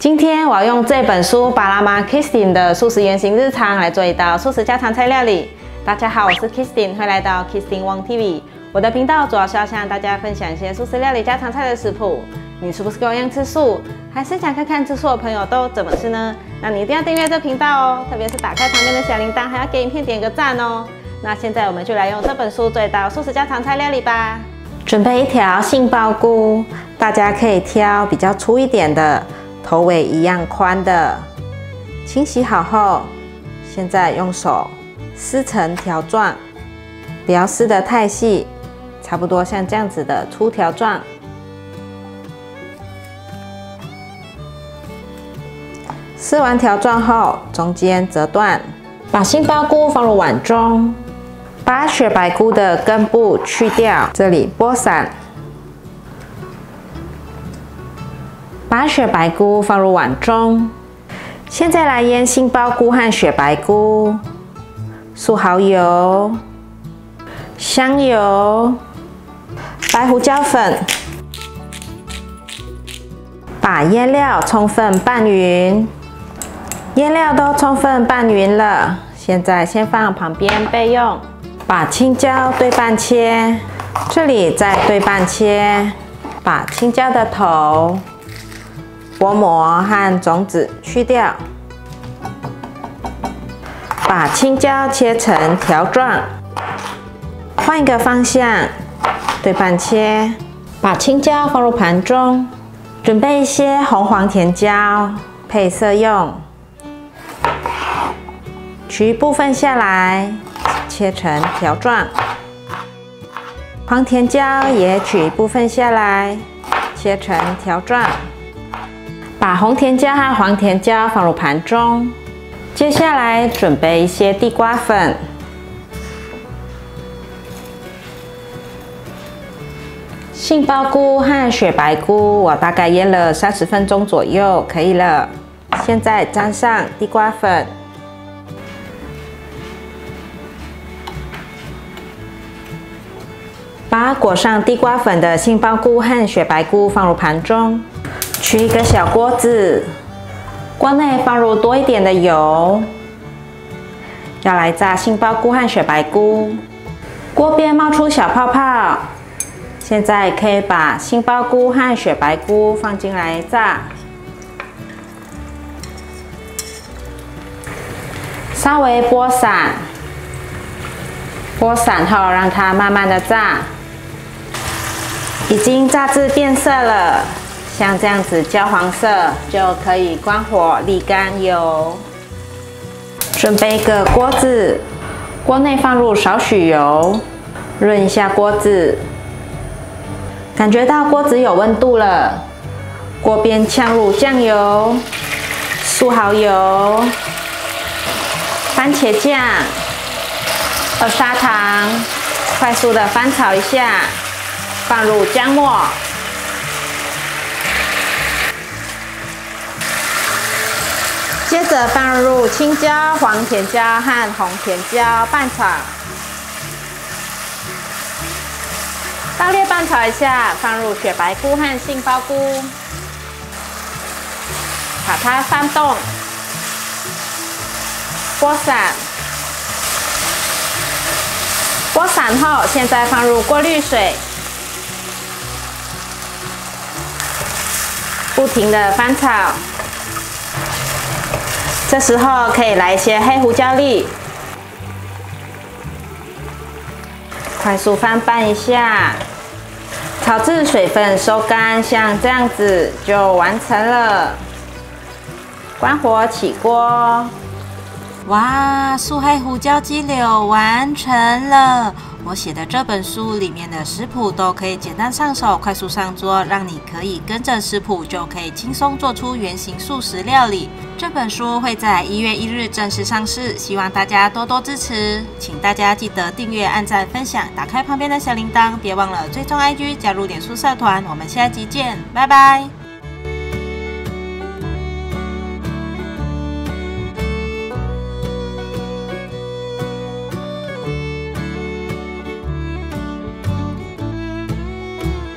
今天我要用这本书《巴拉妈 Kristin 的素食原型日常》来做一道素食家常菜料理。大家好，我是 Kristin， 欢迎来到 Kristin Wong TV。我的频道主要是要向大家分享一些素食料理家常菜的食谱。你是不是跟我一样吃素，还是想看看吃素的朋友都怎么吃呢？那你一定要订阅这频道哦，特别是打开旁边的小铃铛，还要给影片点个赞哦。那现在我们就来用这本书做一道素食家常菜料理吧。准备一条杏鲍菇，大家可以挑比较粗一点的。 头尾一样宽的，清洗好后，现在用手撕成条状，不要撕得太细，差不多像这样子的粗条状。撕完条状后，中间折断，把杏鲍菇放入碗中，把雪白菇的根部去掉，这里剥散。 把雪白菇放入碗中，现在来腌杏鲍菇和雪白菇，素蚝油、香油、白胡椒粉，把腌料充分拌匀。腌料都充分拌匀了，现在先放旁边备用。把青椒对半切，这里再对半切，把青椒的头。 薄膜和种子去掉，把青椒切成条状，换一个方向，对半切，把青椒放入盘中，准备一些红黄甜椒配色用，取一部分下来，切成条状，黄甜椒也取一部分下来，切成条状。 把红甜椒和黄甜椒放入盘中，接下来准备一些地瓜粉、杏鲍菇和雪白菇，我大概腌了30分钟左右，可以了。现在沾上地瓜粉，把裹上地瓜粉的杏鲍菇和雪白菇放入盘中。 取一个小锅子，锅内放入多一点的油，要来炸杏鲍菇和雪白菇。锅边冒出小泡泡，现在可以把杏鲍菇和雪白菇放进来炸，稍微拨散，拨散后让它慢慢的炸，已经炸至变色了。 像这样子焦黄色就可以关火沥干油。准备一个锅子，锅内放入少许油，润一下锅子。感觉到锅子有温度了，锅边呛入酱油、素蚝油、番茄酱、二砂糖，快速的翻炒一下，放入姜末。 接着放入青椒、黄甜椒和红甜椒拌炒，大略拌炒一下，放入雪白菇和杏鲍菇，把它翻动，拨散。拨散后，现在放入过滤水，不停的翻炒。 这时候可以来一些黑胡椒粒，快速翻拌一下，炒至水分收干，像这样子就完成了。关火起锅。哇，素黑胡椒鸡柳完成了！我写的这本书里面的食谱都可以简单上手，快速上桌，让你可以跟着食谱就可以轻松做出原型素食料理。这本书会在1月1日正式上市，希望大家多多支持，请大家记得订阅、按赞、分享，打开旁边的小铃铛，别忘了追踪 IG， 加入脸书社团。我们下集见，拜拜。